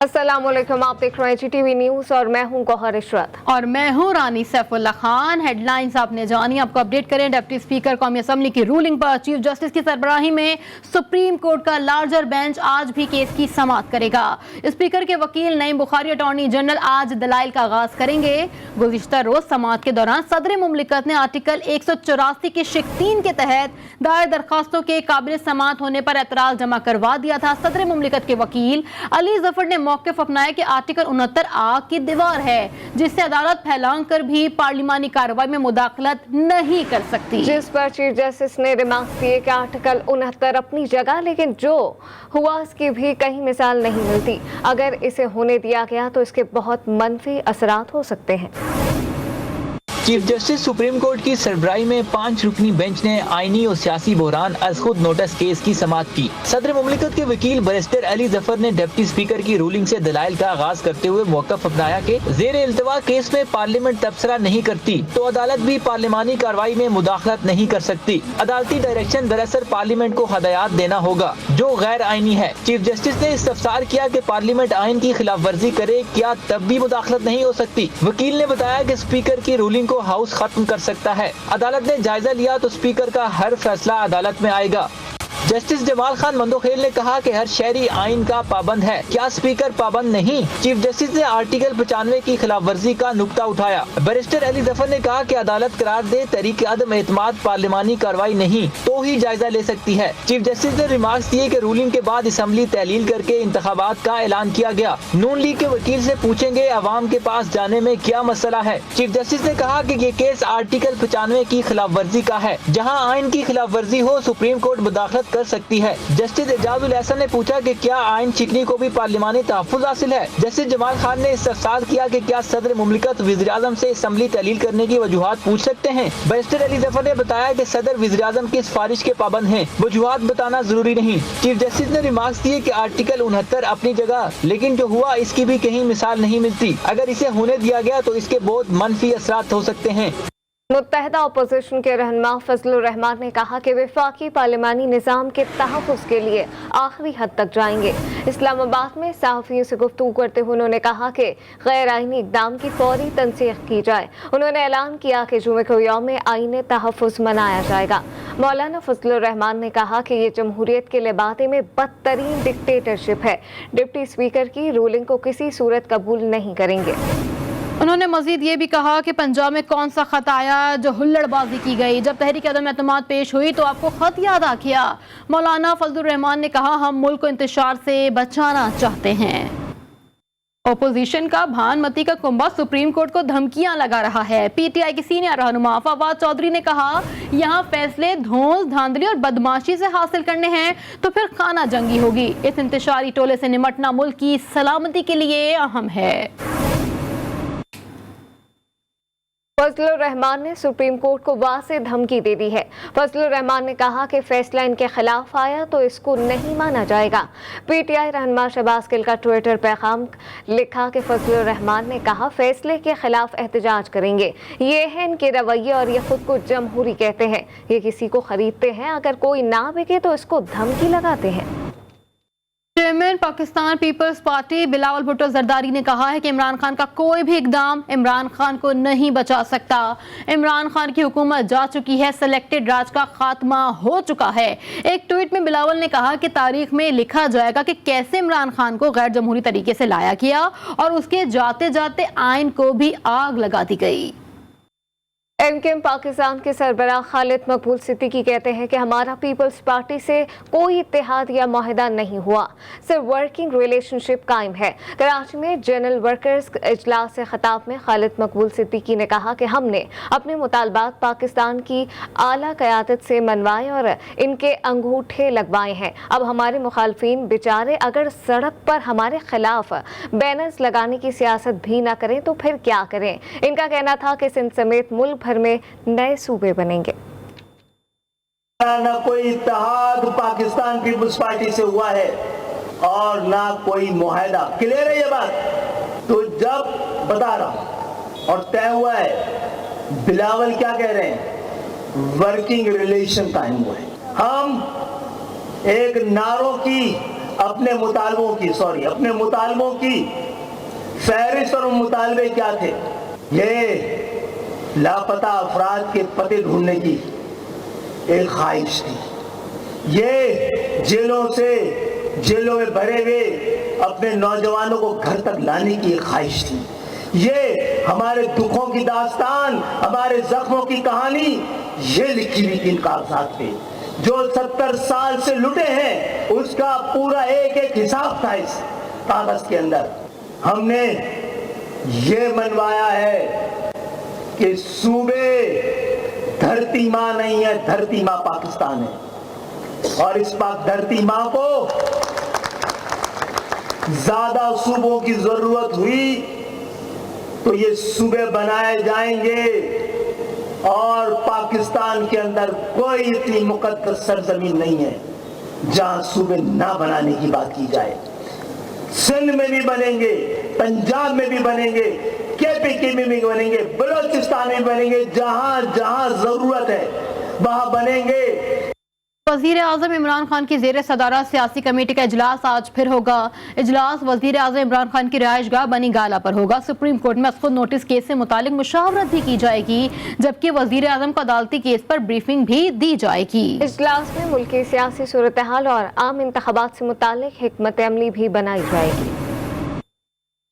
अस्सलामुअलैकुम, आप देख रहे हैं GTV न्यूज़ और मैं हूं गौहर इशरत और मैं हूं रानी सैफुल्लाह खान। हेडलाइंस आपने जानी, आपको अपडेट करें। डिप्टी स्पीकर कौमी असम्बली की रूलिंग पर चीफ जस्टिस की सरबराही में सुप्रीम कोर्ट का लार्जर बेंच आज भी केस की समाअत करेगा। स्पीकर के वकील नईम बुखारी अटॉर्नी जनरल आज दलाइल का आगाज करेंगे। गुज़िश्ता रोज समाअत के दौरान सदर मुमलिकत ने आर्टिकल 184 के शिक 3 के तहत दायर दरखास्तों के काबिल समाअत होने पर एतराज जमा करवा दिया था। सदर मुमलिकत के वकील अली जफर ने मौक़िफ़ अपनाया कि आर्टिकल 69 आग की दीवार है जिससे अदालत फैलांग कर भी पार्लिमानी कार्रवाई में मुदाखलत नहीं कर सकती, जिस पर चीफ जस्टिस ने रिमार्क्स दिए कि आर्टिकल 69 अपनी जगह, लेकिन जो हुआ उसकी भी कहीं मिसाल नहीं मिलती। अगर इसे होने दिया गया तो इसके बहुत मनफी असरात हो सकते हैं। चीफ जस्टिस सुप्रीम कोर्ट की सरबराही में 5 रुकनी बेंच ने आईनी और सियासी बहरान अज खुद नोटिस केस की समाअत की। सदर मुमलिकत के वकील बैरिस्टर अली जफर ने डिप्टी स्पीकर की रूलिंग से दलाइल का आगाज करते हुए मौक़िफ़ अपनाया कि ज़ेर इल्तवा केस में पार्लियामेंट तबसरा नहीं करती तो अदालत भी पार्लिमानी कार्रवाई में मुदाखलत नहीं कर सकती। अदालती डायरेक्शन दरअसल पार्लियामेंट को हदायत देना होगा जो गैर आईनी है। चीफ जस्टिस ने इस्तफसार किया कि पार्लियामेंट आइन की खिलाफ वर्जी करे, क्या तब भी मुदाखलत नहीं हो सकती। वकील ने बताया कि स्पीकर की रूलिंग को हाउस खत्म कर सकता है। अदालत ने जायजा लिया तो स्पीकर का हर फैसला अदालत में आएगा। जस्टिस जमाल खान मंदोखेल ने कहा कि हर शहरी आइन का पाबंद है, क्या स्पीकर पाबंद नहीं। चीफ जस्टिस ने आर्टिकल 95 की खिलाफ वर्जी का नुक्ता उठाया। बैरिस्टर अली जफर ने कहा कि अदालत करार दे तरीके अदम एतमाद पार्लिमानी कार्रवाई नहीं तो ही जायजा ले सकती है। चीफ जस्टिस ने रिमार्क्स दिए कि रूलिंग के बाद असम्बली तहलील करके इंतखाबात का ऐलान किया गया। नून लीग के वकील से पूछेंगे अवाम के पास जाने में क्या मसला है। चीफ जस्टिस ने कहा कि ये केस आर्टिकल 95 की खिलाफ वर्जी का है, जहाँ आइन की खिलाफ वर्जी हो सुप्रीम कोर्ट मुदाखलत कर सकती है। जस्टिस एजाजुल एहसन ने पूछा कि क्या आइन शिकनी को भी पार्लिमानी तहफ़्फ़ुज़ हासिल है। जस्टिस जमाल खान ने इस्तफसार किया कि क्या सदर मुमलिकत वज़ीर आज़म से असम्बली तहलील करने की वजूहात पूछ सकते हैं। बैरिस्टर अली जफर ने बताया कि सदर वज़ीर आज़म की सिफारिश के पाबंद हैं, वजूहात बताना जरूरी नहीं। चीफ जस्टिस ने रिमार्क्स दिए कि आर्टिकल 69 अपनी जगह, लेकिन जो हुआ इसकी भी कहीं मिसाल नहीं मिलती। अगर इसे होने दिया गया तो इसके बहुत मनफी असरात हो सकते हैं। मुत्तहिदा अपोजिशन के रहनुमा फजलुर रहमान ने कहा कि वफाकी पार्लिमानी निज़ाम के तहफ़्फ़ुज़ के लिए आखिरी हद तक जाएंगे। इस्लामाबाद में सहाफ़ियों से गुफ्तगू करते हुए उन्होंने कहा कि गैर आइनी इक़दाम की फौरी तनसीख की जाए। उन्होंने ऐलान किया कि जुमे को यौम आइन तहफ़्फ़ुज़ मनाया जाएगा। मौलाना फजलुर रहमान ने कहा कि ये जमहूरियत के लिबादे में बदतरीन डिक्टेटरशिप है। डिप्टी स्पीकर की रूलिंग को किसी सूरत कबूल नहीं करेंगे। उन्होंने मजीद ये भी कहा कि पंजाब में कौन सा खत आया जो हुल्लड़बाजी की गई। जब तहरीक अदम एतमाद पेश हुई तो आपको खत याद आ गया। मौलाना फजलुर रहमान ने कहा हम मुल्क को इंतशार से बचाना चाहते हैं। ओपोजिशन का भानमती का कुंभा सुप्रीम कोर्ट को धमकियां लगा रहा है। पीटीआई की सीनियर रहनुमा फवाद चौधरी ने कहा यहाँ फैसले धौंस, धांधली और बदमाशी से हासिल करने हैं तो फिर खाना जंगी होगी। इस इंतशारी टोले से निमटना मुल्क की सलामती के लिए अहम है। फजलुर रहमान ने सुप्रीम कोर्ट को वाज़ेह धमकी दे दी है। फजलुर रहमान ने कहा कि फैसला इनके खिलाफ आया तो इसको नहीं माना जाएगा। पीटीआई रहनुमा शहबाज गिल का ट्विटर पैगाम लिखा कि फजलुर रहमान ने कहा फैसले के खिलाफ एहतजाज करेंगे। ये है इनके रवैये और ये खुद को जमहूरी कहते हैं। ये किसी को खरीदते हैं, अगर कोई ना बिके तो इसको धमकी लगाते हैं। Chairman Pakistan Peoples Party Bilawal Bhutto Zardari ने कहा है कि इमरान खान का कोई भी इकदाम इमरान खान को नहीं बचा सकता। इमरान खान की हुकूमत जा चुकी है, सिलेक्टेड राज का खात्मा हो चुका है। एक ट्वीट में बिलावल ने कहा कि तारीख में लिखा जाएगा कि कैसे इमरान खान को गैर जमहूरी तरीके से लाया गया और उसके जाते जाते आइन को भी आग लगा दी गई। एमकेएम पाकिस्तान के सरबराह खालिद मकबूल सिद्दीकी कहते हैं कि हमारा पीपल्स पार्टी से कोई इत्तेहाद या मुआहदा नहीं हुआ, सिर्फ वर्किंग रिलेशनशिप कायम है। कराची में जनरल वर्कर्स इजलास से खिताब में खालिद मकबूल सिद्दीकी ने कहा कि हमने अपने मुतालबात पाकिस्तान की आला क़यादत से मनवाए और इनके अंगूठे लगवाए हैं। अब हमारे मुखालफिन बेचारे अगर सड़क पर हमारे खिलाफ बैनर्स लगाने की सियासत भी ना करें तो फिर क्या करें। इनका कहना था कि सिंध समेत मुल्क भर में नए सूबे बनेंगे। ना कोई इत्तेहाद पाकिस्तान पीपल्स पार्टी से हुआ है और ना कोई मुआहदा। क्लियर है ये बात? तो जब बता रहा और तय हुआ है, बिलावल क्या कह रहे हैं, वर्किंग रिलेशन कायम हुआ है। हम एक नारों की अपने मुतालबों की फहरिस्त और मुतालबे क्या थे? ये लापता अफराद के पते ढूंढने की एक ख्वाहिश थी। ये जेलों में भरे हुए अपने नौजवानों को घर तक लाने की एक ख्वाहिश थी। ये हमारे दुखों की दास्तान, हमारे जख्मों की कहानी, ये लिखी हुई इन कागजात पे। जो 70 साल से लुटे हैं उसका पूरा एक हिसाब था इस कागज के अंदर। हमने ये मनवाया है कि सूबे धरती माँ नहीं है, धरती माँ पाकिस्तान है। और इस पाक धरती माँ को ज्यादा सूबों की जरूरत हुई तो ये सूबे बनाए जाएंगे और पाकिस्तान के अंदर कोई इतनी मुकद्दस सरजमीन नहीं है जहां सूबे ना बनाने की बात की जाए। सिंध में भी बनेंगे, पंजाब में भी बनेंगे, केपीके में भी बनेंगे, बलोचिस्तान में बनेंगे, जहां जहां जरूरत है वहां बनेंगे। वजीर आजम इमरान खान की जेर सदारत सियासी कमेटी का इजलास आज फिर होगा। इजलास वजीर आजम इमरान खान की रिहाइशगाह बनी गाला पर होगा। सुप्रीम कोर्ट में खुद नोटिस केस से मुतालिक मुशावरत भी की जाएगी, जबकि वजीर आजम को अदालती केस पर ब्रीफिंग भी दी जाएगी। इजलास में मुल्क की सियासी सूरत हाल और आम इंतखाबात से मुतालिक हिकमत अमली भी बनाई जाएगी।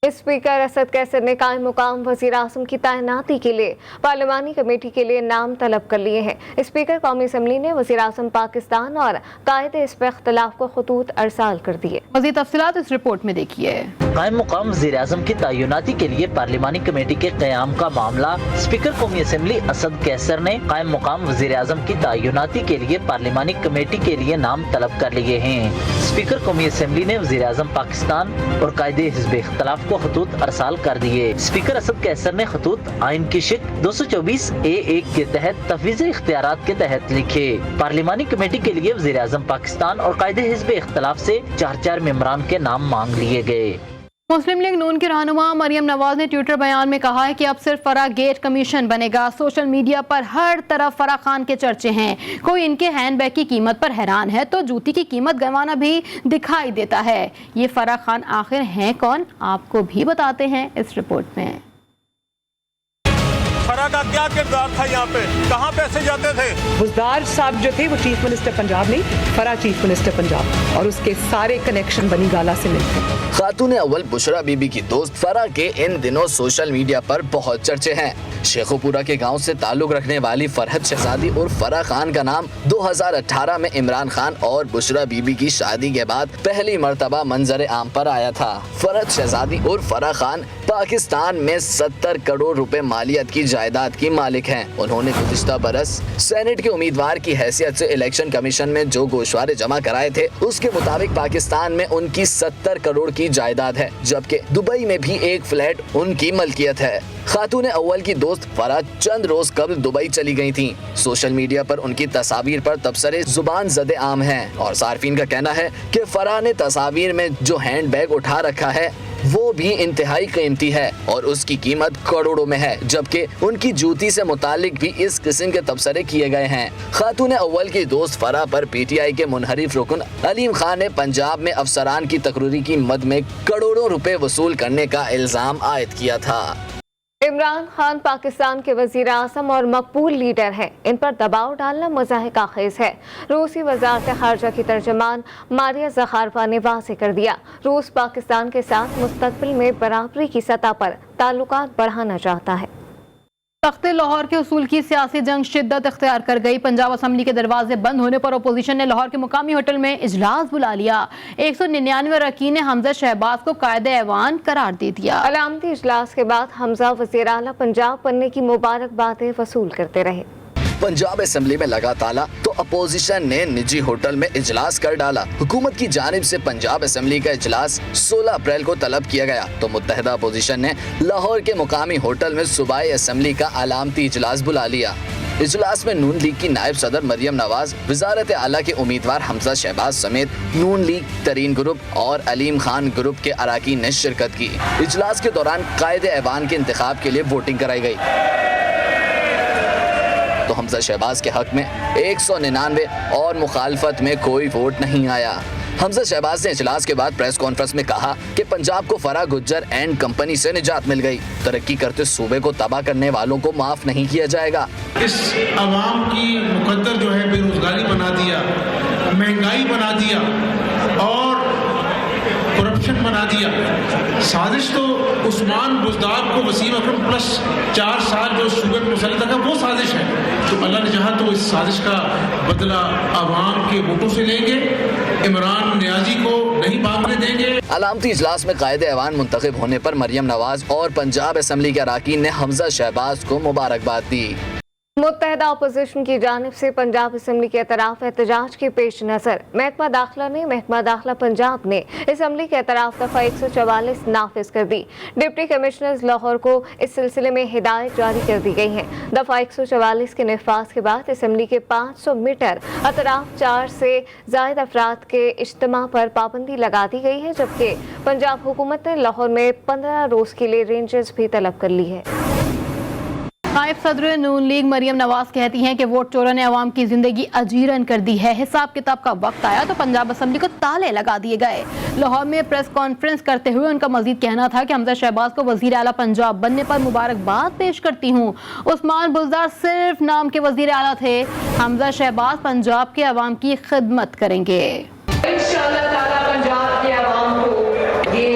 स्पीकर असद कैसर ने कायम मुकाम वजीर आज़म की तैनाती के लिए पार्लिमानी कमेटी के लिए नाम तलब कर लिए हैं। स्पीकर कौमी असम्बली ने वजीर आज़म पाकिस्तान और कायदे इस पर इख्तलाफ को खतूत अरसाल कर दिए। मज़ीद तफसीलात इस रिपोर्ट में देखिए। कायम मुकाम वजीर आज़म की तैनाती के लिए पार्लिमानी कमेटी के क़याम का मामला स्पीकर कौमी असम्बली असद कैसर ने कायम मुकाम वजीर आज़म की तैनाती के लिए पार्लिमानी कमेटी के लिए नाम तलब कर लिए हैं। स्पीकर कौमी असम्बली ने वजीर आज़म पाकिस्तान और कायदे हिज़्ब इख्तलाफ को खतूत अरसाल कर दिए। स्पीकर असद कैसर ने खतूत आइन की शिक 224A1 के तहत तफवीज़ इख्तियारात के तहत लिखे। पार्लिमानी कमेटी के लिए वज़ीर आज़म पाकिस्तान और कायदे हिज़्ब इख्तलाफ से 4 मेंबरान के नाम मांग लिए गए। मुस्लिम लीग नून की रहनुमा मरियम नवाज ने ट्विटर बयान में कहा है कि अब सिर्फ फराह गेट कमीशन बनेगा। सोशल मीडिया पर हर तरफ फराह खान के चर्चे हैं। कोई इनके हैंडबैग की कीमत पर हैरान है तो जूती की कीमत गंवाना भी दिखाई देता है। ये फराह खान आखिर हैं कौन, आपको भी बताते हैं इस रिपोर्ट में। फराह का क्या किरदार था यहाँ पे, कहाँ पैसे जाते थे? बुज़दार साहब जो थे वो चीफ मिनिस्टर पंजाब नहीं, फराह चीफ मिनिस्टर पंजाब, और उसके सारे कनेक्शन बनी गाला से मिलते हैं। खातून अव्वल बुशरा बीबी की दोस्त फराह के इन दिनों सोशल मीडिया पर बहुत चर्चे हैं। शेखोपुरा के गांव से ताल्लुक रखने वाली फरहत शहजादी और फराह खान का नाम 2018 में इमरान खान और बुशरा बीबी की शादी के बाद पहली मर्तबा मंजर आम पर आया था। फरहत शहजादी और फराह खान पाकिस्तान में 70 करोड़ रुपए मालियत की जायदाद की मालिक हैं। उन्होंने गुज़िश्ता बरस सेनेट के उम्मीदवार की हैसियत से इलेक्शन कमीशन में जो गोशवारे जमा कराए थे उसके मुताबिक पाकिस्तान में उनकी 70 करोड़ की जायदाद है, जबकि दुबई में भी एक फ्लैट उनकी मलकियत है। खातून अव्वल की दोस्त फराह चंद रोज कबल दुबई चली गई थी। सोशल मीडिया पर उनकी तस्वीर पर तबसरे जुबान ज़दे आम हैं और सार्फिन का कहना है कि फराह ने तस्वीर में जो हैंड बैग उठा रखा है वो भी इंतहाई कीमती है और उसकी कीमत करोड़ों में है, जबकि उनकी जूती से मुतालिक भी इस किस्म के तबसरे किए गए हैं। खातून अव्वल की दोस्त फराह पर पीटीआई के मुनहरिफ रुकन अलीम खान ने पंजाब में अफसरान की तकरीरी की मद में करोड़ों रुपए वसूल करने का इल्जाम आयद किया था। इमरान खान पाकिस्तान के वजीर आज़म और मकबूल लीडर हैं। इन पर दबाव डालना मज़ाहिक आखेज़ है। रूसी वज़ारत ख़ारजा की तर्जमान मारिया ज़खारवा ने वाज़ेह कर दिया, रूस पाकिस्तान के साथ मुस्तक़बिल में बराबरी की सतह पर ताल्लुकात बढ़ाना चाहता है। तख्ते लाहौर के उसूल की सियासी जंग शिद्दत इख्तियार कर गई। पंजाब असम्बली के दरवाजे बंद होने पर अपोजिशन ने लाहौर के मुकामी होटल में इजलास बुला लिया। 199 अरकान ने हमजा शहबाज को कायदे ऐवान करार दे दिया। अलामती इजलास के बाद हमजा वज़ीर आला पंजाब बनने की मुबारकबादें वसूल करते रहे। पंजाब असम्बली में लगा ताला तो अपोजिशन ने निजी होटल में इजलास कर डाला। हुकूमत की जानिब से पंजाब असम्बली का इजलास 16 अप्रैल को तलब किया गया तो मुत्तहिदा अपोजिशन ने लाहौर के मुकामी होटल में सूबाई असम्बली का अलामती इजलास बुला लिया। इजलास में नून लीग की नायब सदर मरियम नवाज, वजारत आला के उम्मीदवार हमजा शहबाज समेत नून लीग तरीन ग्रुप और अलीम खान ग्रुप के अराकीन ने शिरकत की। इजलास के दौरान कायदे ऐवान के इंतखाब के लिए वोटिंग कराई गई तो हमजा शहबाज के हक में 199 और मुखालफत में कोई वोट नहीं आया। हमजा शहबाज ने इजलास के बाद प्रेस कॉन्फ्रेंस में कहा कि पंजाब को फराह गुज्जर एंड कंपनी से निजात मिल गई। तरक्की करते सूबे को तबाह करने वालों को माफ नहीं किया जाएगा। इस अवाम की मुकद्दर जो है बेरोजगारी बना दिया, महंगाई बना दिया और करप्शन बना दिया। साजिश तो उस्मान बुज़दार को वसीम अकरम प्लस 4 साल जो सूबे में मुसल्लत था वो साजिश है। तो अल्लाह ने चाहा तो इस साजिश का बदला अवाम के वोटों से लेंगे, इमरान नियाजी को नहीं भागने देंगे। अलामती इजलास में कायदे ऐवान मुंतखब होने पर मरियम नवाज और पंजाब असम्बली के अरकान ने हमजा शहबाज को मुबारकबाद दी। मुत्तहदा अपोजिशन की जानिब से पंजाब असम्बली के एतराफ़ एहतजाज के पेश नज़र महकमा दाखिला पंजाब ने असम्बली के एतराफ़ दफ़ा 144 नाफिज कर दी। डिप्टी कमिश्नर्स लाहौर को इस सिलसिले में हिदायत जारी कर दी गई हैं। दफ़ा 144 के नफाज के बाद असम्बली के 500 मीटर अतराफ 4 से ज़ायद अफराद के इज्तिमा पर पाबंदी लगा दी गई है, जबकि पंजाब हुकूमत ने लाहौर में 15 रोज़ के लिए रेंजर्स भी तलब कर ली है। नायब सदर नून लीग मरियम नवाज कहती हैं कि वोट चोरों ने अवाम की जिंदगी अजीरन कर दी है। हिसाब किताब का वक्त आया तो पंजाब असम्बली को ताले लगा दिए गए। लाहौर में प्रेस कॉन्फ्रेंस करते हुए उनका मजीद कहना था कि हमजा शहबाज को वजीर आला पंजाब बनने पर मुबारकबाद पेश करती हूँ। उस्मान बुज़दार सिर्फ नाम के वजीर आला थे। हमजा शहबाज पंजाब के अवाम की खिदमत करेंगे। इंशाअल्लाह ताला पंजाब के अवाम को ये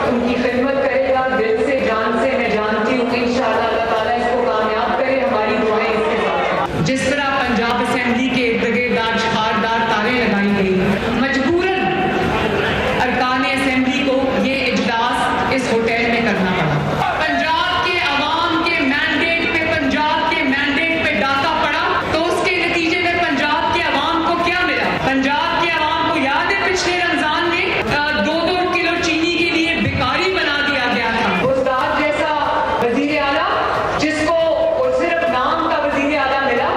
उनकी खिदमत करेगा। दिल से जान से मैं जानती हूँ इंशाअल्लाह ताला इसको कामयाब करे। हमारी दुआएं इसके साथ। जिस तरह पंजाब असेंबली के इर्द-गिर्द खारदार तारें लगाई गई, मजबूरन अरकान असेंबली को ये इजलास इस होटल में करना पड़ा। पंजाब के अवाम के मैंडेट पे, पंजाब के मैंडेट पे डाका पड़ा तो उसके नतीजे में पंजाब के अवाम को क्या मिला? पंजाब के अवाम को याद है पिछले रमजान में 2-2 किलो चीनी के लिए भिखारी बना दिया गया था। बुज़दार जैसा वजीर आला जिसको सिर्फ नाम का वजीर आला मिला।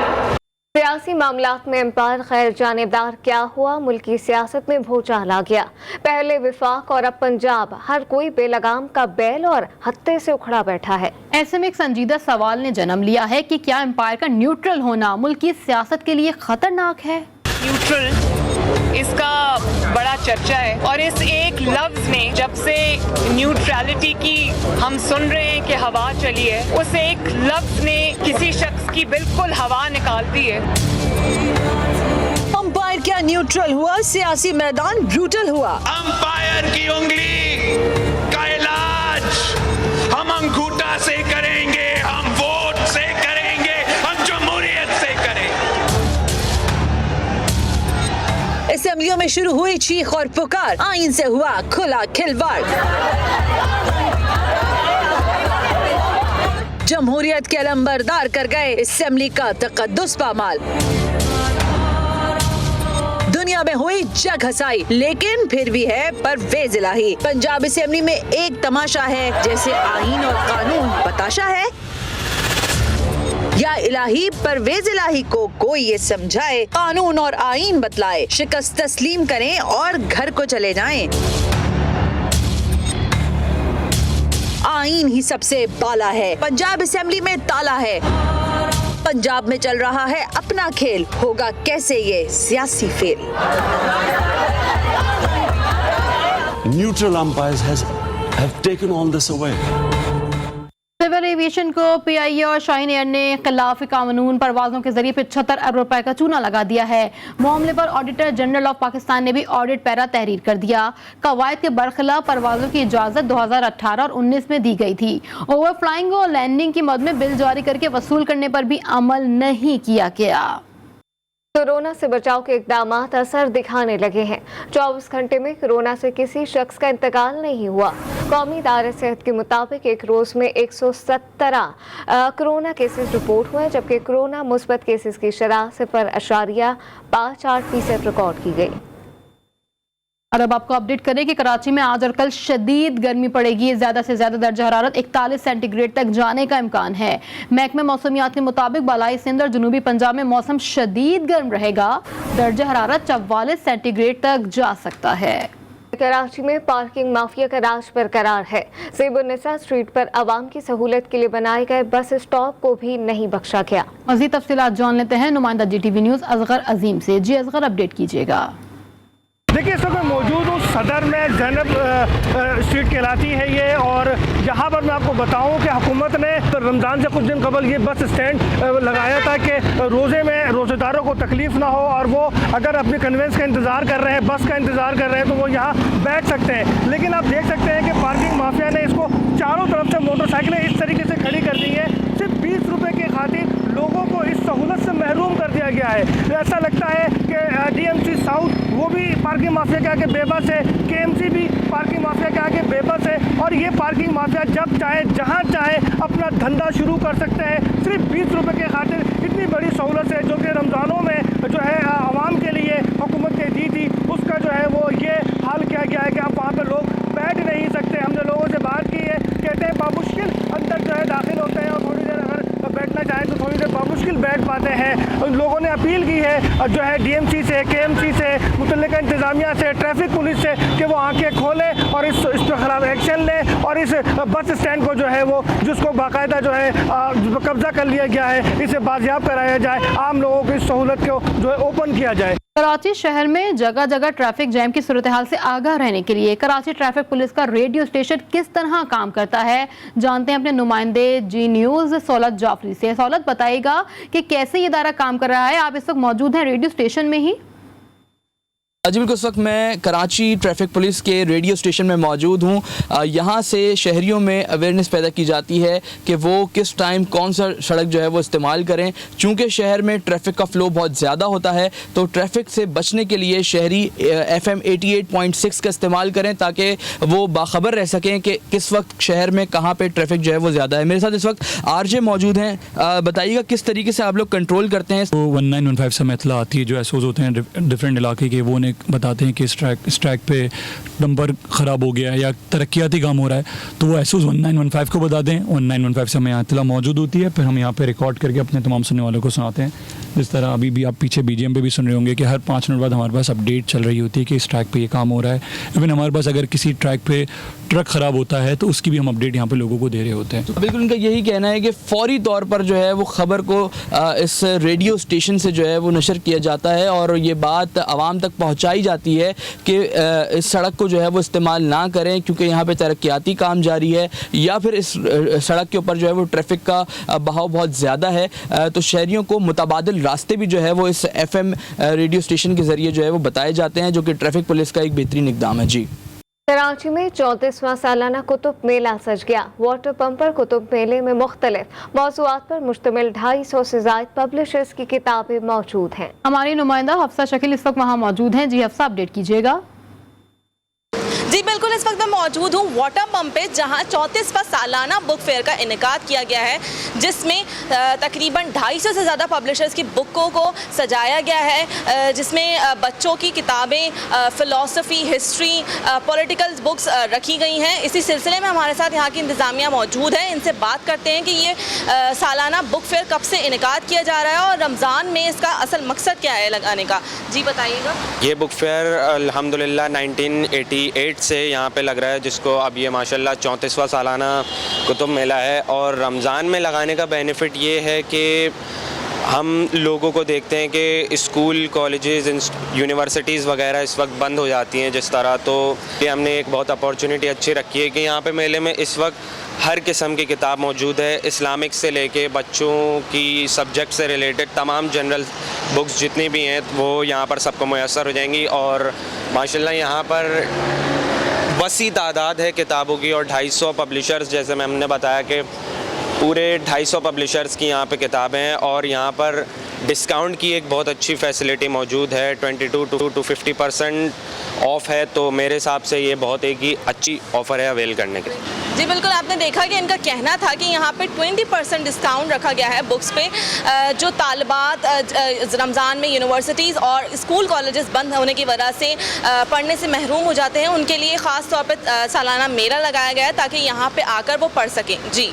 सियासी मामलात में एम्पायर खैर जानिबदार क्या हुआ? मुल्की सियासत में भूचाल आ गया। पहले विफाक और अब पंजाब, हर कोई बेलगाम का बैल और हत्ते से उखड़ा बैठा है। ऐसे में एक संजीदा सवाल ने जन्म लिया है कि क्या एम्पायर का न्यूट्रल होना मुल्की सियासत के लिए खतरनाक है? न्यूट्रल, इसका बड़ा चर्चा है और इस एक लफ्ज ने जब से न्यूट्रलिटी की हम सुन रहे हैं कि हवा चली है, उस एक लफ्ज ने किसी शख्स की बिल्कुल हवा निकाल दी है। अंपायर क्या न्यूट्रल हुआ? सियासी मैदान ब्रूटल हुआ। अंपायर की उंगली का इलाज हम अंगूठा से करेंगे, हम वोट से करेंगे, हम जमहूरियत से करेंगे। असेंबलियों में शुरू हुई चीख और पुकार, आइन से हुआ खुला खिलवाड़। जमहूरियत के अलंबरदार कर गए असेंबली का तकद्दुस पामाल। दुनिया में हुई जग हसाई, लेकिन फिर भी है परवेज इलाही। पंजाब असेंबली में एक तमाशा है, जैसे आईन और कानून बताशा है। या इलाही परवेज इलाही को कोई ये समझाए, कानून और आईन बतलाए, शिकस्त तस्लीम करें और घर को चले जाएं। आईन ही सबसे बाला है, पंजाब असेंबली में ताला है। पंजाब में चल रहा है अपना खेल, होगा कैसे ये सियासी fail? Neutral umpires have taken all this away. Civil aviation को पीआईए और शाहीन एयर ने खिलाफ कानून परवाजों के जरिए 75 अरब रुपए का चूना लगा दिया है। मामले पर ऑडिटर जनरल ऑफ पाकिस्तान ने भी ऑडिट पैरा तहरीर कर दिया। कवायद के बरखिलाफ परवाजों की इजाजत 2018 और 19 में दी गई थी। ओवरफ्लाइंग और लैंडिंग की मद में बिल जारी करके वसूल करने पर भी अमल नहीं किया गया। कोरोना से बचाव के इकदामात असर दिखाने लगे हैं। 24 घंटे में कोरोना से किसी शख्स का इंतकाल नहीं हुआ। कौमी इदारे सेहत के मुताबिक एक रोज में 117 कोरोना केसेस रिपोर्ट हुए, जबकि कोरोना मुस्बत केसेस की शरह 0.58% रिकॉर्ड की गई। और अब आपको अपडेट करें कि कराची में आज और कल शदीद गर्मी पड़ेगी। ज्यादा से ज्यादा दर्जा हरारत 41 सेंटीग्रेड तक जाने का इम्कान है। महकमे मौसमियात के मुताबिक बालाई सिंध और जनूबी पंजाब में मौसम शदीद गर्म रहेगा। दर्जा हरारत 44 सेंटीग्रेड तक जा सकता है। कराची में पार्किंग माफिया का राज बरकरार है। ज़ेबुन्निसा स्ट्रीट पर आवाम की सहूलत के लिए बनाए गए बस स्टॉप को भी नहीं बख्शा गया। मज़ीद तफसीलात जान लेते हैं नुमाइंदा GTV न्यूज़ असगर अजीम से। जी असगर, अपडेट कीजिएगा। देखिए, इस वक्त मैं मौजूद हूँ सदर में, ज़ैनब स्ट्रीट कहलाती है ये, और यहाँ पर मैं आपको बताऊँ कि हुकूमत ने रमज़ान से कुछ दिन कबल ये बस स्टैंड लगाया था कि रोज़े में रोज़ेदारों को तकलीफ़ ना हो और वो अगर अपनी कन्वेंस का इंतज़ार कर रहे हैं, बस का इंतज़ार कर रहे हैं, तो वो यहाँ बैठ सकते हैं। लेकिन आप देख सकते हैं कि पार्किंग माफिया ने इसको चारों तरफ से मोटरसाइकिलें इस तरीके से खड़ी कर दी है। सिर्फ 20 रुपये की खातिर लोगों को इस सहूलत से महरूम कर दिया गया है। तो ऐसा लगता है कि DMC साउथ वो भी पार्किंग माफिया के आगे बेबस है, KMC भी पार्किंग माफिया के आगे बेबस है, और ये पार्किंग माफिया जब चाहे जहां चाहे अपना धंधा शुरू कर सकते हैं। सिर्फ 20 रुपये के खातिर इतनी बड़ी सहूलत है जो कि रमज़ानों में जो है आवाम के लिए हुकूमत ने दी थी, उसका जो है वो ये हाल किया गया है कि आप वहाँ पर लोग बैठ नहीं सकते। हमने लोगों से बात की है, कहते हैं बामुश्किल अंदर जो है दाखिल होते हैं और थोड़ी देर अगर बैठना चाहें तो थोड़ी देर बामुश्किल बैठ पाते हैं। लोगों ने अपील की है जो है DMC से, KMC से, मुतल्लिका इंतज़ामिया से, ट्रैफिक पुलिस से कि वो आंखें खोलें और इस पर खिलाफ एक्शन लें और इस बस स्टैंड को जो है वो जिसको बाकायदा जो है कब्जा कर लिया गया है, इसे बाजियाब कराया जाए, आम लोगों की सहूलत को जो है ओपन किया जाए। कराची शहर में जगह जगह ट्रैफिक जैम की सूरत हाल से आगाह रहने के लिए कराची ट्रैफिक पुलिस का रेडियो स्टेशन किस तरह काम करता है, जानते हैं अपने नुमाइंदे जी न्यूज़ सौलत जाफरी से। सौलत, बताइएगा कि कैसे ये इदारा काम कर रहा है। आप इस वक्त मौजूद हैं रेडियो स्टेशन में ही। जी बिल्कुल, इस वक्त मैं कराची ट्रैफिक पुलिस के रेडियो स्टेशन में मौजूद हूँ। यहाँ से शहरियों में अवेयरनेस पैदा की जाती है कि वो किस टाइम कौन सा सड़क जो है वो इस्तेमाल करें। चूँकि शहर में ट्रैफिक का फ़्लो बहुत ज़्यादा होता है तो ट्रैफिक से बचने के लिए शहरी FM 88.6 का इस्तेमाल करें ताकि वो बाखबर रह सकें कि किस वक्त शहर में कहाँ पर ट्रैफिक जो है वो ज़्यादा है। मेरे साथ इस वक्त RJ मौजूद हैं, बताइएगा किस तरीके से आप लोग कंट्रोल करते हैं। तो 1915 से इतला आती है, जो SOs होते हैं डिफरेंट इलाके के, वो बताते हैं कि इस ट्रैक पे डंपर ख़राब हो गया है या तरक्याती काम हो रहा है, तो वो SOs 1915 को बता दें। 1915 से हमें यहाँ इतला मौजूद होती है, फिर हम यहाँ पे रिकॉर्ड करके अपने तमाम सुनने वालों को सुनाते हैं। जिस तरह अभी भी आप पीछे BGM पे भी सुन रहे होंगे कि हर 5 मिनट बाद हमारे पास अपडेट चल रही होती है कि इस ट्रैक पे ये काम हो रहा है। इवन हमारे पास अगर किसी ट्रैक पे ट्रक ख़राब होता है तो उसकी भी हम अपडेट यहाँ पे लोगों को दे रहे होते हैं। बिल्कुल, उनका यही कहना है कि फ़ौरी तौर पर जो है वो ख़बर को इस रेडियो स्टेशन से जो है वो नशर किया जाता है और ये बात आवाम तक पहुँचाई जाती है कि इस सड़क को जो है वो इस्तेमाल ना करें क्योंकि यहाँ पे तरक्याती काम जारी है, या फिर इस सड़क के ऊपर जो है वो ट्रैफिक का बहाव बहुत ज़्यादा है। तो शहरियों को मुतबादिल रास्ते भी जो है वो इस FM रेडियो स्टेशन के ज़रिए जो है वो बताए जाते हैं, जो कि ट्रैफिक पुलिस का एक बेहतरीन इक़दाम है। जी, कराची में 34वां सालाना कुतुब मेला सज गया। वाटर पंप पर कुतुब मेले में मुख्तलिफ मौज़ूआत पर मुश्तमिल 250 से ज़ायद पब्लिशर्स की किताबें मौजूद हैं। हमारी नुमाइंदा हफ्सा शकील इस वक्त वहाँ मौजूद हैं। जी हफ्सा, अपडेट कीजिएगा। जी बिल्कुल, इस वक्त मैं मौजूद हूँ वाटर पंप पे, जहाँ 34वां सालाना बुक फेयर का इनेकाद किया गया है, जिसमें तकरीबन 250 से ज़्यादा पब्लिशर्स की बुकों को सजाया गया है, जिसमें बच्चों की किताबें, फ़िलासफ़ी, हिस्ट्री, पॉलिटिकल बुक्स रखी गई हैं। इसी सिलसिले में हमारे साथ यहाँ की इंतज़ामिया मौजूद है, इनसे बात करते हैं कि ये सालाना बुक फेयर कब से इनेकाद किया जा रहा है और रमज़ान में इसका असल मकसद क्या है लगाने का। जी बताइएगा। ये बुक फेयर अल्हम्दुलिल्लाह 1988 से यहाँ पे लग रहा है, जिसको अब ये माशाल्लाह 34वां सालाना कुतुब मेला है। और रमज़ान में लगाने का बेनिफिट ये है कि हम लोगों को देखते हैं कि स्कूल, कॉलेजेस, यूनिवर्सिटीज़ वगैरह इस वक्त बंद हो जाती हैं जिस तरह, तो ये हमने एक बहुत अपॉर्चुनिटी अच्छी रखी है कि यहाँ पे मेले में इस वक्त हर किस्म की किताब मौजूद है। इस्लामिक से लेके बच्चों की सब्जेक्ट से रिलेटेड तमाम जनरल बुक्स जितनी भी हैं वो यहाँ पर सबको मुयस्सर हो जाएंगी। और माशाल्लाह यहाँ पर वसी तादाद है किताबों की और 250 पब्लिशर्स, जैसे मैं हमने बताया कि पूरे 250 पब्लिशर्स की यहाँ पे किताबें हैं। और यहाँ पर डिस्काउंट की एक बहुत अच्छी फैसिलिटी मौजूद है, 22 to 50% ऑफ है। तो मेरे हिसाब से ये बहुत एक ही अच्छी ऑफ़र है अवेल करने के। जी बिल्कुल, आपने देखा कि इनका कहना था कि यहाँ पे 20% डिस्काउंट रखा गया है बुक्स पे। जो तालिबात रमज़ान में यूनिवर्सिटीज़ और स्कूल कॉलेजेस बंद होने की वजह से पढ़ने से महरूम हो जाते हैं, उनके लिए ख़ास तौर पे सालाना मेला लगाया गया है ताकि यहाँ पे आकर वो पढ़ सकें। जी,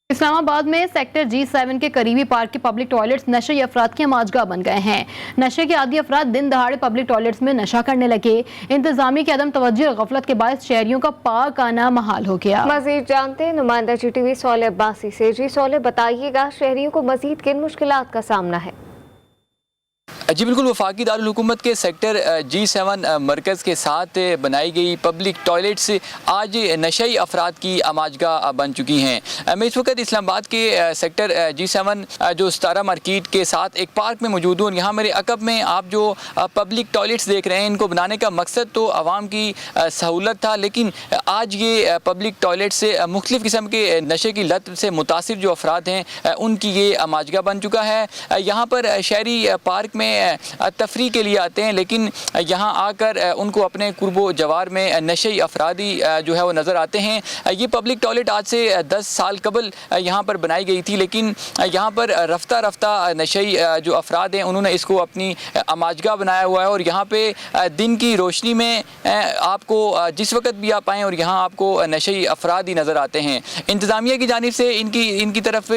इस्लामाबाद में सेक्टर G7 के करीबी पार्क के पब्लिक टॉयलेट्स नशे अफराद के माजगा बन गए हैं। नशे के आदी अफराद दिन दहाड़े पब्लिक टॉयलेट्स में नशा करने लगे। इंतजामी की अदम तवज्जो और गफलत के बायस शहरियों का पाक आना महाल हो गया। मजीद जानते हैं नुमाइंदा GTV सौले अब्बासी से। जी सौले, बताइएगा शहरियों को मजीद किन मुश्किलात का सामना है। जी बिल्कुल, वफाकी दारुल हुकूमत के सेक्टर G7 मरकज़ के साथ बनाई गई पब्लिक टॉयलेट्स आज नशई अफराद की आमाजगाह बन चुकी हैं। मैं इस वक्त इस्लामाबाद के सेक्टर G7 जो सतारा मार्केट के साथ एक पार्क में मौजूद हूँ और यहाँ मेरे अकब में आप जो पब्लिक टॉयलेट्स देख रहे हैं, इनको बनाने का मकसद तो आवाम की सहूलत था, लेकिन आज ये पब्लिक टॉयलेट से मुख्तलिफ़ किस्म के नशे की लत से मुतासिर जो अफराद हैं उनकी ये आमाजगाह बन चुका है। यहाँ पर शहरी पार्क में तफरी के लिए आते हैं, लेकिन यहाँ आकर उनको अपने कुर्बो जवार में नशे अफरादी जो है वो नज़र आते हैं। ये पब्लिक टॉयलेट आज से 10 साल कबल यहाँ पर बनाई गई थी, लेकिन यहाँ पर रफ्ता रफ्ता नशई जो अफराद हैं उन्होंने इसको अपनी आमाजगाह बनाया हुआ है और यहाँ पे दिन की रोशनी में आपको जिस वक्त भी आप आएँ और यहाँ आपको नशई अफराद ही नज़र आते हैं। इंतज़ामिया की जानिब से इनकी तरफ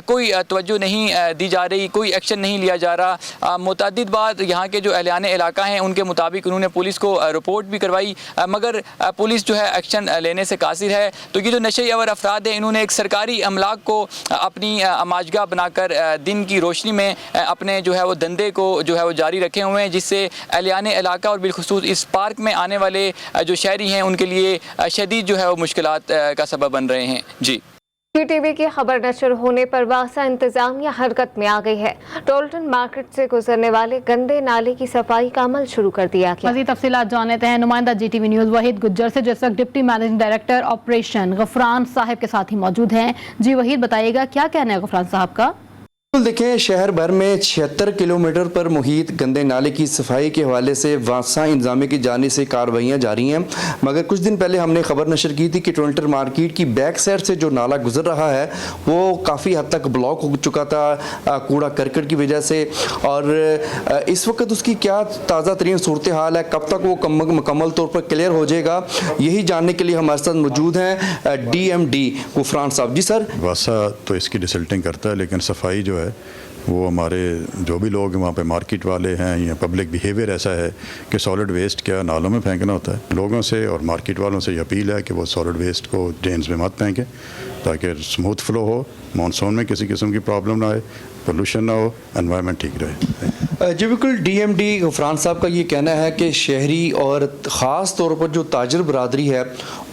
कोई तवज्जो नहीं दी जा रही, कोई एक्शन नहीं लिया जा रहा। मुतअद्दिद बार यहाँ के जो अहलियान इलाका हैं उनके मुताबिक उन्होंने पुलिस को रिपोर्ट भी करवाई, मगर पुलिस जो है एक्शन लेने से कासिर है। तो ये जो नशे अवर अफराद हैं इन्होंने एक सरकारी अमलाक को अपनी आमाजगाह बनाकर दिन की रोशनी में अपने जो है वो धंधे को जो है वो जारी रखे हुए हैं, जिससे अहलियान इलाका और बिलखुसूस इस पार्क में आने वाले जो शहरी हैं उनके लिए शदीद जो है वो मुश्किलात का सबब बन रहे हैं। जी टीवी की खबर नशर होने पर वासा इंतजामिया हरकत में आ गई है। टोल्टन मार्केट से गुजरने वाले गंदे नाले की सफाई का अमल शुरू कर दिया गया। मज़ीद तफसीलात जानते हैं नुमाइंदा GTV न्यूज़ वहीद गुज्जर से, जिस वक्त डिप्टी मैनेजिंग डायरेक्टर ऑपरेशन गफरान साहब के साथ ही मौजूद हैं। जी वहीद, बताइएगा क्या कहना है गफरान साहब का? देखें, शहर भर में 76 किलोमीटर पर मुहित गंदे नाले की सफाई के हवाले से वासा इंतजामिया की जानिब से कार्रवाइयाँ जारी हैं, मगर कुछ दिन पहले हमने खबर नशर की थी कि टोल्टन मार्केट की बैक साइड से जो नाला गुजर रहा है वो काफ़ी हद तक ब्लॉक हो चुका था कूड़ा करकट की वजह से, और इस वक्त उसकी क्या ताज़ा तरीन सूरत हाल है, कब तक वो मुकम्मल तौर पर क्लियर हो जाएगा, यही जानने के लिए हमारे साथ मौजूद हैं DMD गफरान साहब। जी सर। वासा तो इसकी डिसल्टिंग करता है, लेकिन सफाई जो है वो हमारे जो भी लोग वहाँ पे मार्केट वाले हैं या पब्लिक बिहेवियर ऐसा है कि सॉलिड वेस्ट क्या नालों में फेंकना होता है। लोगों से और मार्केट वालों से ये अपील है कि वो सॉलिड वेस्ट को ड्रेन्स में मत फेंकें ताकि स्मूथ फ्लो हो, मानसून में किसी किस्म की प्रॉब्लम ना आए, पोल्यूशन ना हो, एनवायरनमेंट ठीक रहे। जी बिल्कुल, DMD गफरान साहब का ये कहना है कि शहरी और ख़ास तौर पर जो ताजर बरादरी है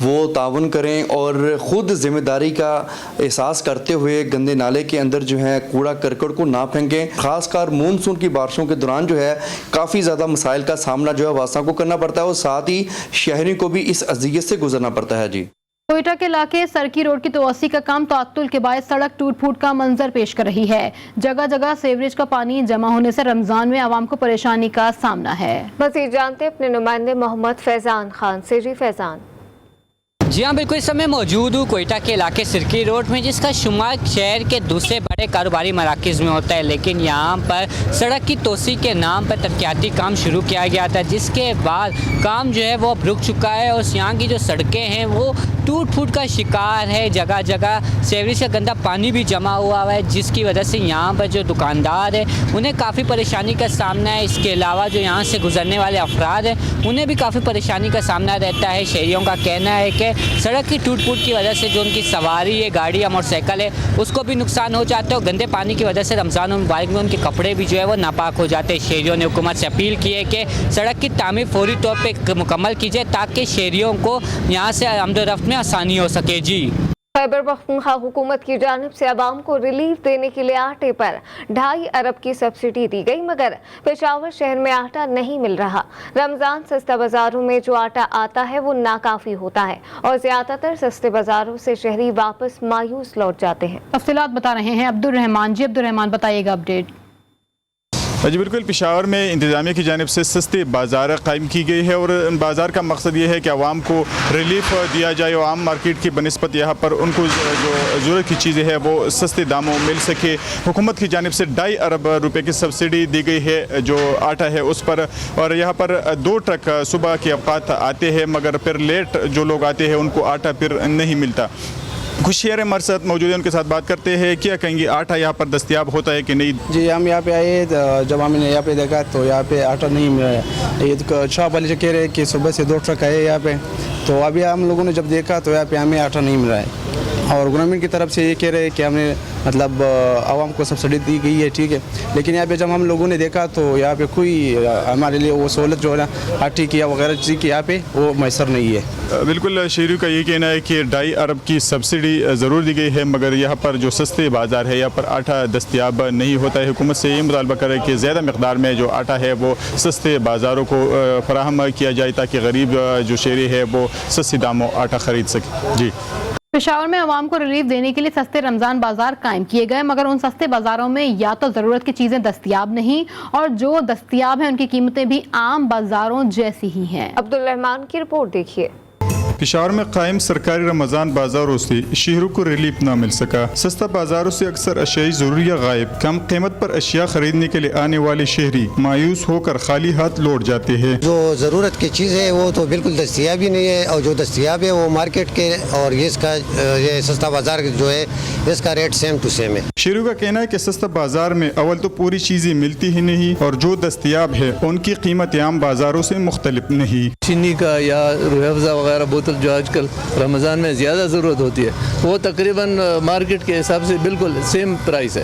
वो तावन करें और ख़ुद ज़िम्मेदारी का एहसास करते हुए गंदे नाले के अंदर जो है कूड़ा करकट को ना फेंकें। ख़ासकर मानसून की बारिशों के दौरान जो है काफ़ी ज़्यादा मसाइल का सामना जो है वासा को करना पड़ता है और साथ ही शहरी को भी इस अज़ियत से गुजरना पड़ता है। जी कोयटा के इलाके सरकी रोड की तोसी का काम ताअत्तुल के बाद सड़क टूट फूट का मंजर पेश कर रही है। जगह जगह सीवरेज का पानी जमा होने से रमजान में आवाम को परेशानी का सामना है। मज़ीद जानते अपने नुमाइंदे मोहम्मद फैजान खान से। जी फैजान। जी हाँ बिल्कुल, इस समय मौजूद हूँ कोयटा के इलाके सिरकी रोड में, जिसका शुमार शहर के दूसरे बड़े कारोबारी मराकज़ में होता है, लेकिन यहाँ पर सड़क की तोसी के नाम पर तरक्याती काम शुरू किया गया था, जिसके बाद काम जो है वो अब रुक चुका है और यहाँ की जो सड़कें हैं वो टूट फूट का शिकार है। जगह जगह सीवरेज का गंदा पानी भी जमा हुआ है, जिसकी वजह से यहाँ पर जो दुकानदार है उन्हें काफ़ी परेशानी का सामना है। इसके अलावा जो यहाँ से गुजरने वाले अफराद हैं उन्हें भी काफ़ी परेशानी का सामना रहता है। शहरियों का कहना है कि सड़क की टूट फूट की वजह से जो उनकी सवारी है, गाड़ी या मोटरसाइकिल है, उसको भी नुकसान हो जाता है और गंदे पानी की वजह से रमज़ान और मुबारक में उनके कपड़े भी जो है वो नापाक हो जाते हैं। शहरियों ने हुकूमत से अपील की है कि सड़क की तामीर फौरी तौर पर मुकम्मल की जाए ताकि शहरियों को यहाँ से आमदोरफ्त में आसानी हो सके। जी खैबर पख्तूनख्वा हुकूमत की जानिब से आवाम को रिलीफ देने के लिए आटे पर 2.5 अरब की सब्सिडी दी गई, मगर पेशावर शहर में आटा नहीं मिल रहा। रमज़ान सस्ता बाज़ारों में जो आटा आता है वो नाकाफ़ी होता है और ज़्यादातर सस्ते बाज़ारों से शहरी वापस मायूस लौट जाते हैं। तफसीलात बता रहे हैं अब्दुल रहमान। जी अब्दुल रहमान, बताइएगा अपडेट। जी बिल्कुल, पेशावर में इंतज़ामिया की जानिब से सस्ते बाज़ार कायम की गई है और बाज़ार का मकसद ये है कि आवाम को रिलीफ दिया जाए और आम मार्केट की बनस्बत यहाँ पर उनको जो ज़रूरत की चीज़ें हैं वो सस्ते दामों मिल सके। हुकूमत की जानिब से 2.5 अरब रुपए की सब्सिडी दी गई है जो आटा है उस पर, और यहाँ पर 2 ट्रक सुबह के अवकात आते हैं, मगर फिर लेट जो लोग आते हैं उनको आटा फिर नहीं मिलता। खुशियार हमारे साथ मौजूद हैं, उनके साथ बात करते हैं। क्या कहेंगे, आटा यहाँ पर दस्तयाब होता है कि नहीं? जी हम यहाँ पे आए, जब हमने यहाँ पे देखा तो यहाँ पे आटा नहीं मिल रहा है। ये शॉप वाले कह रहे हैं कि सुबह से 2 ट्रक आए यहाँ पे, तो अभी हम लोगों ने जब देखा तो यहाँ पे हमें आटा नहीं मिल रहा है। और गवर्नमेंट की तरफ से ये कह रहे हैं कि हमने मतलब आवाम को सब्सिडी दी गई है, ठीक है, लेकिन यहाँ पे जब हम लोगों ने देखा तो यहाँ पे कोई हमारे लिए वो सहूलत जो है ना आटे की या वगैरह चीज़ की यहाँ पे वो मैसर नहीं है। बिल्कुल शहरी का ये कहना है कि 2.5 अरब की सब्सिडी ज़रूर दी गई है, मगर यहाँ पर जो सस्ते बाज़ार है यहाँ पर आटा दस्तियाब नहीं होता है। हुकूमत से ये मुतालबा करे कि ज़्यादा मकदार में जो आटा है वो सस्ते बाज़ारों को फराहम किया जाए ताकि गरीब जो शहरी है वो सस्ते दामों आटा ख़रीद सके। जी, पेशावर में आवाम को रिलीफ देने के लिए सस्ते रमज़ान बाजार कायम किए गए, मगर उन सस्ते बाजारों में या तो ज़रूरत की चीज़ें दस्तियाब नहीं और जो दस्तियाब हैं उनकी कीमतें भी आम बाजारों जैसी ही हैं। अब्दुल रहमान की रिपोर्ट देखिए। पेशावर में कायम सरकारी रमज़ान बाजारों से शहरों को रिलीफ न मिल सका। सस्ता बाजारों से अक्सर अशियाई ज़रूरिया गायब। कम कीमत पर अशिया खरीदने के लिए आने वाले शहरी मायूस होकर खाली हाथ लौट जाते हैं। जो ज़रूरत की चीज़ है वो तो बिल्कुल दस्तियाब ही नहीं है, और जो दस्तियाब है वो मार्केट के और ये सस्ता बाजार जो है इसका रेट सेम टू सेम है। शहरों का कहना है कि सस्ता बाजार में अव्वल तो पूरी चीज़ें मिलती ही नहीं और जो दस्तियाब है उनकी कीमत आम बाजारों से मुख्तलिफ नहीं। चीनी का या रूह अफ़ज़ा वगैरह बोतल जो आजकल रमज़ान में ज़्यादा ज़रूरत होती है वो तकरीबन मार्केट के हिसाब से बिल्कुल सेम प्राइस है।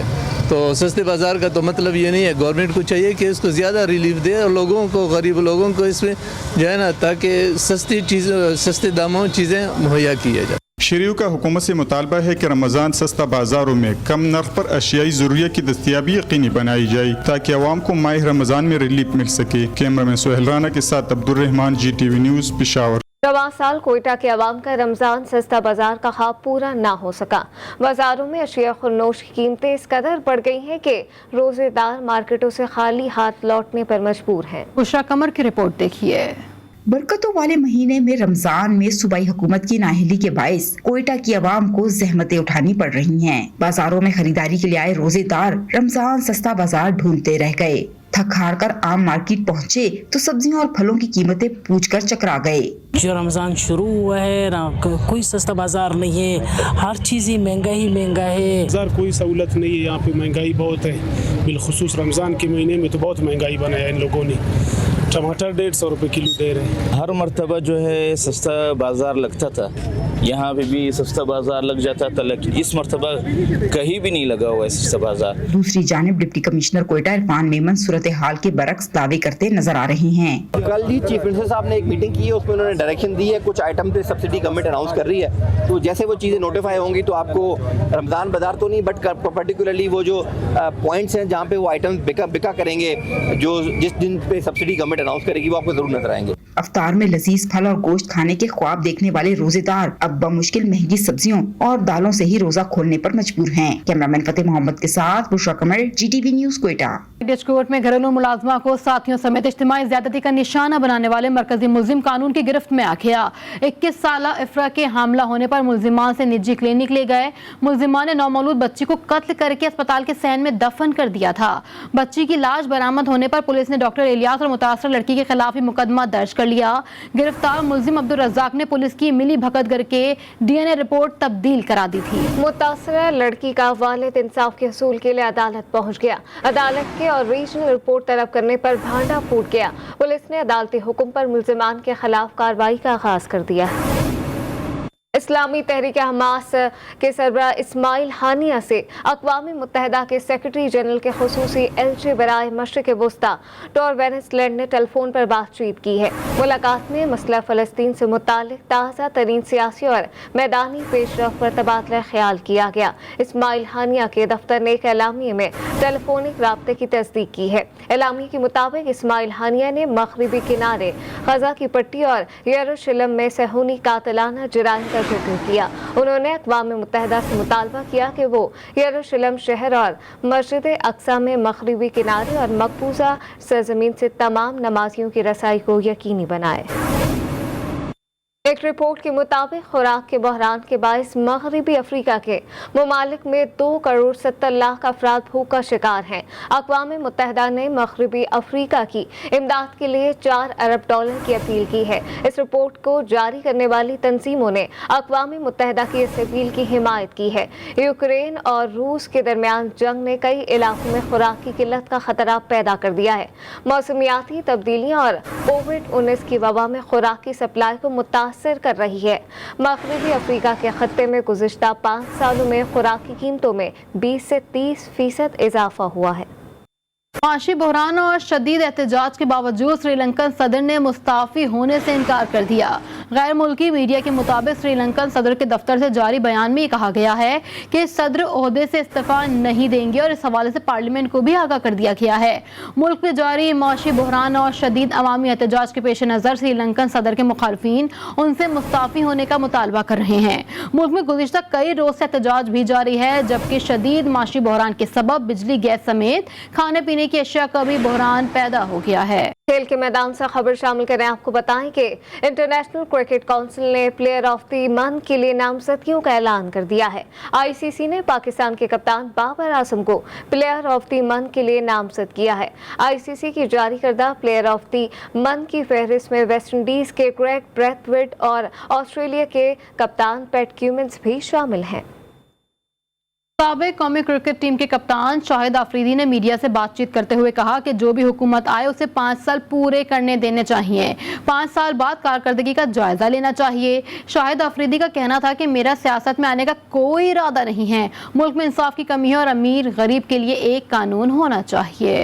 तो सस्ते बाज़ार का तो मतलब ये नहीं है, गवर्नमेंट को चाहिए कि इसको ज़्यादा रिलीफ दे और लोगों को, गरीब लोगों को इसमें जो है ना, ताकि सस्ती चीज़ें सस्ते दामों चीज़ें मुहैया की जाए। शहरियों का हुकूमत से मुतालबा है कि रमज़ान सस्ता बाजारों में कम नर्ख पर अशियाई ज़रूरिया की दस्तियाबी यकीनी बनाई जाए ताकि अवाम को माह रमज़ान में रिलीफ मिल सके। कैमरामैन सुहेल राना के साथ अब्दुल रहमान, GTV न्यूज़, पेशावर। रवां साल कोयटा के अवाम का रमज़ान सस्ता बाजार का ख्वाब पूरा ना हो सका। बाजारों में अशिया खुरनोश की कीमतें इस कदर बढ़ गई हैं कि रोजेदार मार्केटों से खाली हाथ लौटने पर मजबूर हैं। उषा कमर की रिपोर्ट देखिए। बरकतों वाले महीने में रमजान में सूबाई हुकूमत की नाअहली के बाइस कोयटा की आवाम को जहमतें उठानी पड़ रही हैं। बाजारों में खरीदारी के लिए आए रोजेदार रमजान सस्ता बाजार ढूंढते रह गए। थक हार कर आम मार्केट पहुँचे तो सब्जियों और फलों की कीमतें पूछकर चकरा गए। जो रमज़ान शुरू हुआ है ना, कोई सस्ता बाजार नहीं है, हर चीज़ ही महंगा है। बाजार कोई सहूलत नहीं है, यहाँ पे महंगाई बहुत है। बिलखुसूस रमज़ान के महीने में तो बहुत महंगाई बनाया इन लोगों ने। टमाटर 150 रुपये किलो दे रहे हैं। हर मरतबा जो है सस्ता बाजार लगता था, यहाँ पे भी सस्ता बाजार लग जाता था, लेकिन इस मरतबा कहीं भी नहीं लगा हुआ है सस्ता बाजार। दूसरी जानिब डिप्टी कमिश्नर कोयटा इरफान मेमन सूरत हाल के बरक्स दावे करते नजर आ रहे हैं। कल ही चीफ मिनिस्टर साहब ने एक मीटिंग की है, उसमें उन्होंने डायरेक्शन दी है, कुछ आइटम पे सब्सिडी गवर्नमेंट अनाउंस कर रही है, तो जैसे वो चीज़ें नोटिफाई होंगी तो आपको रमज़ान बाजार तो नहीं बट पर्टिकुलरली वो जो पॉइंट्स हैं जहाँ पे वो आइटम बिका करेंगे, जो जिस दिन पे सब्सिडी गवर्नमेंट अनाउंस करेगी वो आपको जरूर नजर आएंगे। अफ्तार में लजीज फल और गोश्त खाने के ख्वाब देखने वाले रोजेदार अब बमुश्किल महंगी सब्जियों और दालों से ही रोजा खोलने पर मजबूर हैं। कैमरामैन फतेह मोहम्मद के साथ बुशरा कमर, GTV न्यूज़ कोयटा। कोर्ट में घरेलू मुलाजमा को साथियों समेत इज्तिमाई ज्यादती का निशाना बनाने वाले मरकजी मुल्जिम कानून की गिरफ्त में आ गया। 21 साल इफ्रा के हमला होने पर मुल्जिमान से निजी क्लिनिक ले गए। मुल्जिमान ने नौमौलूद बच्ची को कत्ल करके अस्पताल के सहन में दफन कर दिया था। बच्ची की लाश बरामद होने पर पुलिस ने डॉक्टर इलियास और मुतासर लड़की के खिलाफ ही मुकदमा दर्ज कर लिया। गिरफ्तार मुल्जिम अब्दुल रज़ाक ने पुलिस की मिली भगत करके DNA रिपोर्ट तब्दील करा दी थी। मुतासरा लड़की का वालिद इंसाफ के हसूल के लिए अदालत पहुंच गया। अदालत के और रीजनल रिपोर्ट तलब करने पर भांडा फूट गया। पुलिस ने अदालती हुक्म पर मुल्जिमान के खिलाफ कार्रवाई का आगाज कर दिया। इस्लामी तहरीक हमास के सरबराह इस्माइल हानिया से अक़वाम मुत्तहिदा के सेक्रेटरी जनरल के खुसूसी LG बराए मशरिक़ वुस्ता टॉर वेनेसलैंड ने टेलीफोन पर बातचीत की है। मुलाकात में मसला फ़लस्तीन से मुतालिक ताज़ा तरीन सियासी और मैदानी पेशरफ पर तबादला ख्याल किया गया। इस्माइल हानिया के दफ्तर ने एक एलामिये में टेलीफोनिक राब्ते की तस्दीक की है। एलामिये के मुताबिक इस्माइल हानिया ने मगरिबी किनारे, गजा की पट्टी और यरूशलेम में सहूनी कातिलाना जराइम का जिक्र किया। उन्होंने अक़वाम मुत्तहिदा से मुतालबा किया कि वो यरूशलेम शहर और मस्जिद अक्सा में मगरिबी किनारे और मकबूजा सरजमीन से तमाम नमाजियों की रसाई को यकीनी बनाए। एक रिपोर्ट के मुताबिक खुराक के बहरान के बायस मगरिबी अफ्रीका के ममालिक में 2 करोड़ 70 लाख अफराद भूख का शिकार हैं। अक़वाम मुत्तहिदा ने मगरिबी अफ्रीका की इमदाद के लिए $4 अरब की अपील की है। इस रिपोर्ट को जारी करने वाली तंजीमों ने अक़वाम मुत्तहिदा की इस अपील की हिमायत की है। यूक्रेन और रूस के दरमियान जंग ने कई इलाकों में खुराक की किल्लत का खतरा पैदा कर दिया है। मौसमियाती तब्दीलियाँ और कोविड-19 की वबा में खुराक की सप्लाई को मुतासर मुतासर कर रही है। मगरबी अफ्रीका के खत्ते में गुज़िश्ता 5 सालों में खुराकी कीमतों में 20 से 30% इजाफा हुआ है। माशी बहरान और शदीद एहतजाज के बावजूद श्रीलंकन सदर ने मुस्ताफ़ी होने से इनकार कर दिया। गैर मुल्की मीडिया के मुताबिक श्रीलंकन सदर के दफ्तर से जारी बयान में कहा गया है कि सदर ओहदे से इस्तीफा नहीं देंगे और इस हवाले से पार्लियामेंट को भी आगाह कर दिया गया है। मुल्क में जारी माशी बहरान और शदीद अवामी एहतजाज के पेश नज़र श्रीलंकन सदर के मुखालफिन उनसे मुस्ताफ़ी होने का मुतालबा कर रहे हैं। मुल्क में गुज़िश्ता कई रोज़ से एहतजाज भी जारी है, जबकि शदीद माशी बहरान के सबब बिजली, गैस समेत खाने पीने की अशिया का भी बहरान पैदा हो गया है। खेल के मैदान से खबर शामिल करें। आपको बताएं कि इंटरनेशनल क्रिकेट काउंसिल ने प्लेयर ऑफ द मंथ के लिए नामजदगियों का ऐलान कर दिया है। आईसीसी ने पाकिस्तान के कप्तान बाबर आजम को प्लेयर ऑफ द मंथ के लिए नामजद किया है। आईसीसी की जारी करदा प्लेयर ऑफ द मंथ की फहरिस्त में वेस्ट इंडीज के ग्रेग ब्रैथवेट और ऑस्ट्रेलिया के कप्तान पैट क्यूमिंस भी शामिल हैं। साबिक कौमी क्रिकेट टीम के कप्तान शाहिद अफरीदी ने मीडिया से बातचीत करते हुए कहा कि जो भी हुकूमत आए उसे 5 साल पूरे करने देने चाहिए। 5 साल बाद कारकर्दगी का जायजा लेना चाहिए। शाहिद अफरीदी का कहना था कि मेरा सियासत में आने का कोई इरादा नहीं है। मुल्क में इंसाफ की कमी है और अमीर गरीब के लिए एक कानून होना चाहिए।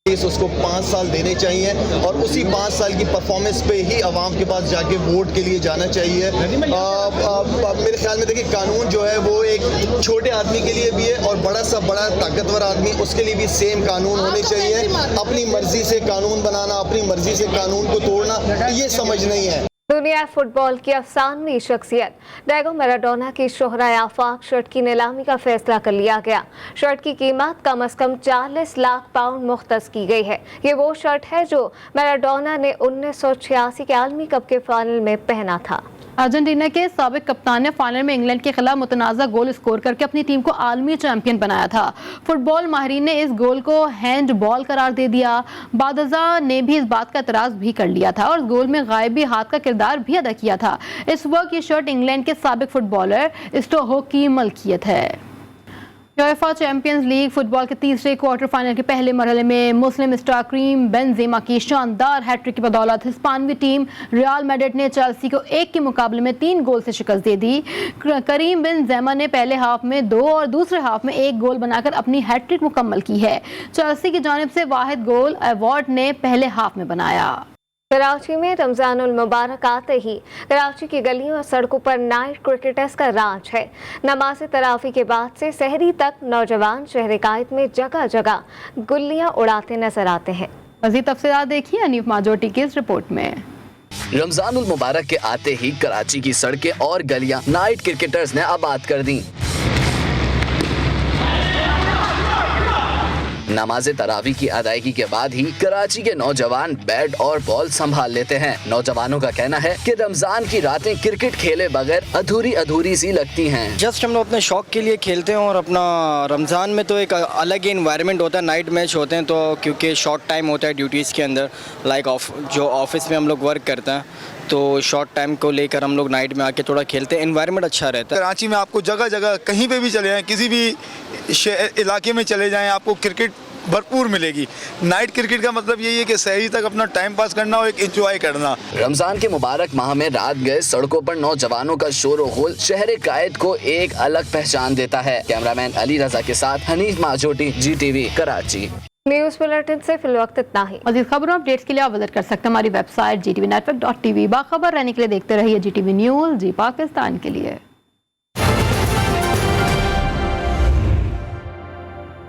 उसको 5 साल देने चाहिए और उसी 5 साल की परफॉर्मेंस पे ही आवाम के पास जाके वोट के लिए जाना चाहिए। मेरे ख्याल में देखिए, कानून जो है वो एक छोटे आदमी के लिए भी है और बड़ा सा बड़ा ताकतवर आदमी, उसके लिए भी सेम कानून होने चाहिए। अपनी मर्जी से कानून बनाना, अपनी मर्जी से कानून को तोड़ना, ये समझ नहीं है। दुनिया फुटबॉल की अफसानवी शख्सियत डायगो मैराडोना की शोहरा आफाक शर्ट की नीलामी का फैसला कर लिया गया। शर्ट की कीमत कम से कम 40 लाख पाउंड मुख्तस की गई है। ये वो शर्ट है जो मैराडोना ने 1986 के आलमी कप के फाइनल में पहना था। अर्जेंटीना के साबिक कप्तान ने फाइनल में इंग्लैंड के खिलाफ मुतनाज़ा गोल स्कोर करके अपनी टीम को आलमी चैंपियन बनाया था। फुटबॉल माहिरीन ने इस गोल को हैंड बॉल करार दे दिया। बादजा ने भी इस बात का एतराज़ भी कर लिया था और गोल में गायबी हाथ का किरदार भी अदा किया था। इस वक्त ये शर्ट इंग्लैंड के साबिक फुटबॉलर स्टोहो की मलकियत है। यूएफा चैंपियंस लीग फुटबॉल के तीसरे क्वार्टर फाइनल के पहले मरहले में मुस्लिम स्टार करीम बेंजेमा की शानदार हैट्रिक की बदौलत हिस्पानवी टीम रियल मैड्रिड ने चेल्सी को 1 के मुकाबले में 3 गोल से शिकस्त दे दी। करीम बेंजेमा ने पहले हाफ में 2 और दूसरे हाफ में 1 गोल बनाकर अपनी हैट्रिक मुकम्मल की है। चेल्सी की जानिब से वाहिद गोल एवॉर्ड ने पहले हाफ में बनाया। कराची में रमजानुल मुबारक आते ही कराची की गलियों और सड़कों पर नाइट क्रिकेटर्स का राज है। नमाज तरावी के बाद से सहरी तक नौजवान शहर कायद में जगह जगह गुल्लियां उड़ाते नजर आते हैं। मज़ीद तफसीलात देखिए अनीफ माजोटी की इस रिपोर्ट में। रमजानुल मुबारक के आते ही कराची की सड़कें और गलियां नाइट क्रिकेटर्स ने आबाद कर दी। नमाज तरावी की अदायगी के बाद ही कराची के नौजवान बैट और बॉल संभाल लेते हैं। नौजवानों का कहना है कि रमजान की रातें क्रिकेट खेले बगैर अधूरी अधूरी सी लगती हैं। जस्ट हम लोग अपने शौक के लिए खेलते हैं और अपना रमज़ान में तो एक अलग ही इन्वायरमेंट होता है। नाइट मैच होते हैं तो क्योंकि शॉर्ट टाइम होता है ड्यूटीज़ के अंदर, लाइक जो ऑफिस में हम लोग वर्क करते हैं तो शॉर्ट टाइम को लेकर हम लोग नाइट में आके थोड़ा खेलते हैं। एनवायरनमेंट अच्छा रहता है। कराची में आपको जगह जगह कहीं पे भी चले जाएं, किसी भी इलाके में चले जाएं, आपको क्रिकेट भरपूर मिलेगी। नाइट क्रिकेट का मतलब यही है कि सहरी तक अपना टाइम पास करना और एक एंजॉय करना। रमजान के मुबारक माह में रात गए सड़कों पर नौजवानों का शोर गुल शहर कायद को एक अलग पहचान देता है। कैमरामैन अली रजा के साथ Hanif Majoti, GTV Karachi. News bulletin से फिलवक्त इतना ही। मज़ीद खबरों अपडेट्स के लिए आप विजिट कर सकते हैं हमारी वेबसाइट GTVnetwork.tv। बाखबर रहने के लिए देखते रहिए GTV न्यूज़, जी पाकिस्तान के लिए।